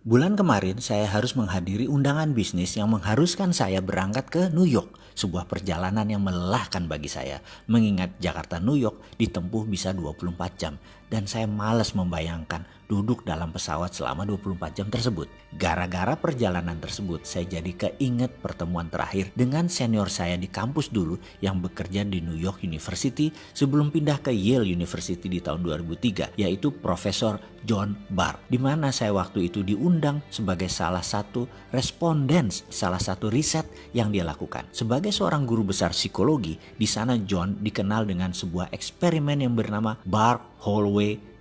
Bulan kemarin saya harus menghadiri undangan bisnis yang mengharuskan saya berangkat ke New York. Sebuah perjalanan yang melelahkan bagi saya. Mengingat Jakarta New York ditempuh bisa 24 jam. Dan saya malas membayangkan duduk dalam pesawat selama 24 jam tersebut. Gara-gara perjalanan tersebut saya jadi keinget pertemuan terakhir dengan senior saya di kampus dulu yang bekerja di New York University sebelum pindah ke Yale University di tahun 2003, yaitu Profesor John Barr, di mana saya waktu itu diundang sebagai salah satu responden salah satu riset yang dia lakukan. Sebagai seorang guru besar psikologi, di sana John dikenal dengan sebuah eksperimen yang bernama Barr-Holloway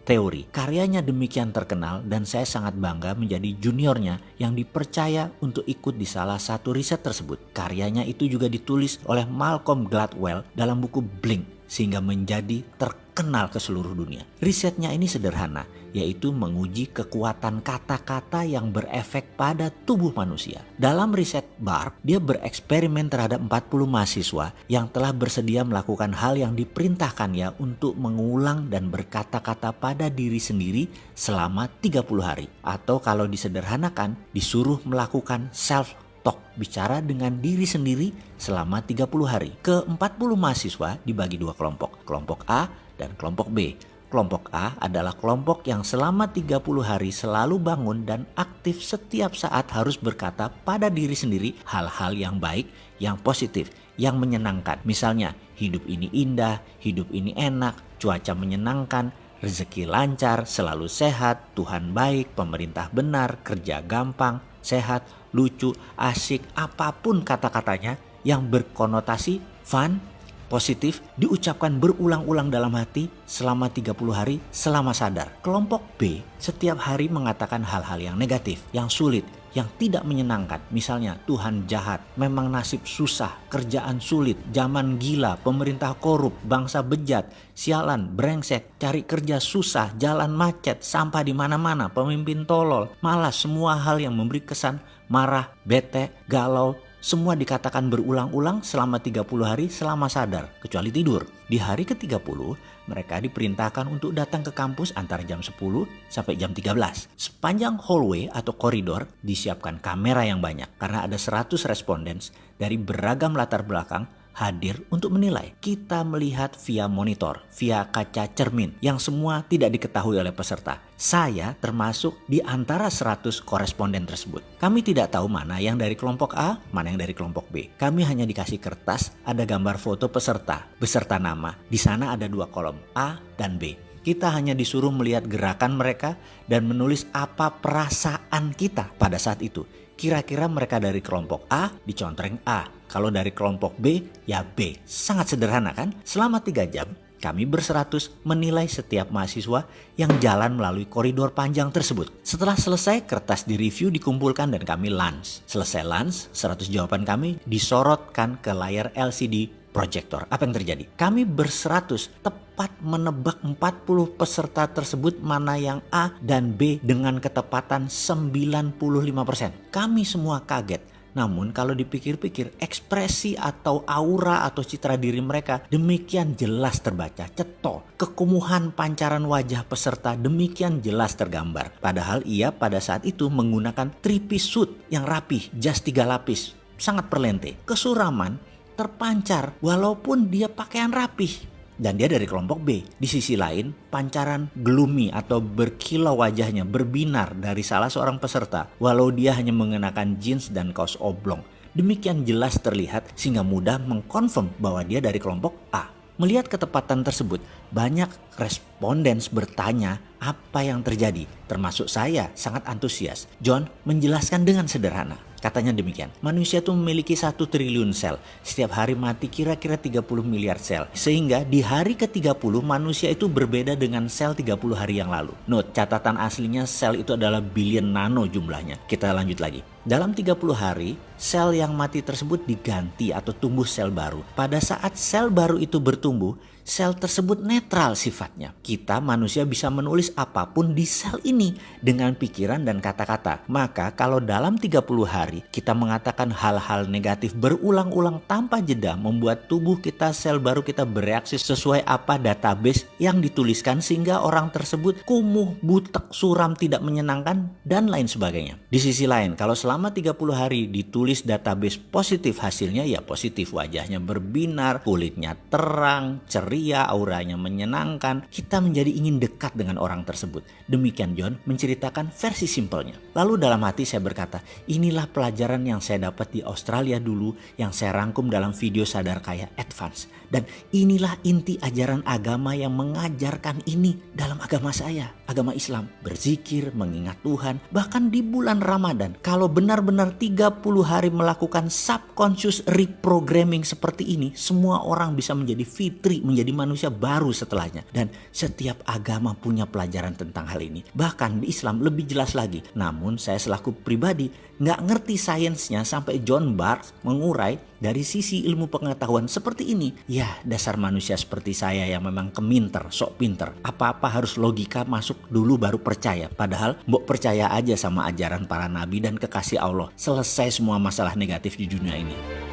Theory. Karyanya demikian terkenal dan saya sangat bangga menjadi juniornya yang dipercaya untuk ikut di salah satu riset tersebut. Karyanya itu juga ditulis oleh Malcolm Gladwell dalam buku Blink sehingga menjadi terkenal ke seluruh dunia. Risetnya ini sederhana, yaitu menguji kekuatan kata-kata yang berefek pada tubuh manusia. Dalam riset Barr, dia bereksperimen terhadap 40 mahasiswa yang telah bersedia melakukan hal yang diperintahkannya untuk mengulang dan berkata-kata pada diri sendiri selama 30 hari. Atau kalau disederhanakan, disuruh melakukan self talk, bicara dengan diri sendiri selama 30 hari. Ke-40 mahasiswa dibagi dua kelompok, kelompok A dan kelompok B. Kelompok A adalah kelompok yang selama 30 hari selalu bangun dan aktif setiap saat harus berkata pada diri sendiri hal-hal yang baik, yang positif, yang menyenangkan. Misalnya, hidup ini indah, hidup ini enak, cuaca menyenangkan, rezeki lancar, selalu sehat, Tuhan baik, pemerintah benar, kerja gampang, sehat, lucu, asik, apapun kata-katanya yang berkonotasi fun, positif, diucapkan berulang-ulang dalam hati selama 30 hari selama sadar. Kelompok B setiap hari mengatakan hal-hal yang negatif, yang sulit, yang tidak menyenangkan. Misalnya, Tuhan jahat, memang nasib susah, kerjaan sulit, zaman gila, pemerintah korup, bangsa bejat, sialan, brengsek, cari kerja susah, jalan macet, sampah di mana-mana, pemimpin tolol, malas, semua hal yang memberi kesan marah, bete, galau, semua dikatakan berulang-ulang selama 30 hari selama sadar, kecuali tidur. Di hari ke-30, mereka diperintahkan untuk datang ke kampus antara jam 10 sampai jam 13. Sepanjang hallway atau koridor disiapkan kamera yang banyak karena ada 100 respondents dari beragam latar belakang hadir untuk menilai. Kita melihat via monitor, via kaca cermin yang semua tidak diketahui oleh peserta. Saya termasuk di antara 100 koresponden tersebut. Kami tidak tahu mana yang dari kelompok A, mana yang dari kelompok B. Kami hanya dikasih kertas, ada gambar foto peserta, beserta nama. Di sana ada dua kolom, A dan B. Kita hanya disuruh melihat gerakan mereka dan menulis apa perasaan kita pada saat itu. Kira-kira mereka dari kelompok A dicontreng A. Kalau dari kelompok B ya B. Sangat sederhana kan? Selama 3 jam kami berseratus menilai setiap mahasiswa yang jalan melalui koridor panjang tersebut. Setelah selesai, kertas direview, dikumpulkan dan kami lunch. Selesai lunch, 100 jawaban kami disorotkan ke layar LCD proyektor. Apa yang terjadi? Kami berseratus tepat menebak 40 peserta tersebut mana yang A dan B dengan ketepatan 95%. Kami semua kaget. Namun kalau dipikir-pikir, ekspresi atau aura atau citra diri mereka demikian jelas terbaca, ceto. Kekumuhan pancaran wajah peserta demikian jelas tergambar. Padahal ia pada saat itu menggunakan 3-piece suit yang rapih, jas 3 lapis, sangat perlente. Kesuraman terpancar walaupun dia pakaian rapih. Dan dia dari kelompok B. Di sisi lain, pancaran gloomy atau berkilau wajahnya berbinar dari salah seorang peserta walau dia hanya mengenakan jeans dan kaos oblong. Demikian jelas terlihat sehingga mudah mengkonfirm bahwa dia dari kelompok A. Melihat ketepatan tersebut, banyak respondens bertanya apa yang terjadi. Termasuk saya sangat antusias. John menjelaskan dengan sederhana. Katanya demikian, manusia itu memiliki 1 triliun sel. Setiap hari mati kira-kira 30 miliar sel. Sehingga di hari ke-30 manusia itu berbeda dengan sel 30 hari yang lalu. Note, catatan aslinya sel itu adalah billion nano jumlahnya. Kita lanjut lagi. Dalam 30 hari, sel yang mati tersebut diganti atau tumbuh sel baru. Pada saat sel baru itu bertumbuh, Sel tersebut netral sifatnya. Kita manusia bisa menulis apapun di sel ini dengan pikiran dan kata-kata. Maka kalau dalam 30 hari kita mengatakan hal-hal negatif berulang-ulang tanpa jeda, membuat tubuh kita, sel baru kita bereaksi sesuai apa database yang dituliskan, sehingga orang tersebut kumuh, butek, suram, tidak menyenangkan, dan lain sebagainya. Di sisi lain, kalau selama 30 hari ditulis database positif, hasilnya ya positif, wajahnya berbinar, kulitnya terang, ceria, auranya menyenangkan, kita menjadi ingin dekat dengan orang tersebut. Demikian John menceritakan versi simpelnya. Lalu dalam hati saya berkata, inilah pelajaran yang saya dapat di Australia dulu, yang saya rangkum dalam video Sadar Kaya Advance. Dan inilah inti ajaran agama yang mengajarkan ini dalam agama saya, agama Islam. Berzikir, mengingat Tuhan, bahkan di bulan Ramadan. Kalau benar-benar 30 hari melakukan subconscious reprogramming seperti ini, semua orang bisa menjadi fitri, menjadi manusia baru setelahnya. Dan setiap agama punya pelajaran tentang hal ini. Bahkan di Islam lebih jelas lagi. Namun saya selaku pribadi nggak ngerti sainsnya sampai John Barth mengurai dari sisi ilmu pengetahuan seperti ini. Ya, dasar manusia seperti saya yang memang keminter, sok pinter. Apa-apa harus logika masuk dulu baru percaya. Padahal mbok percaya aja sama ajaran para nabi dan kekasih Allah. Selesai semua masalah negatif di dunia ini.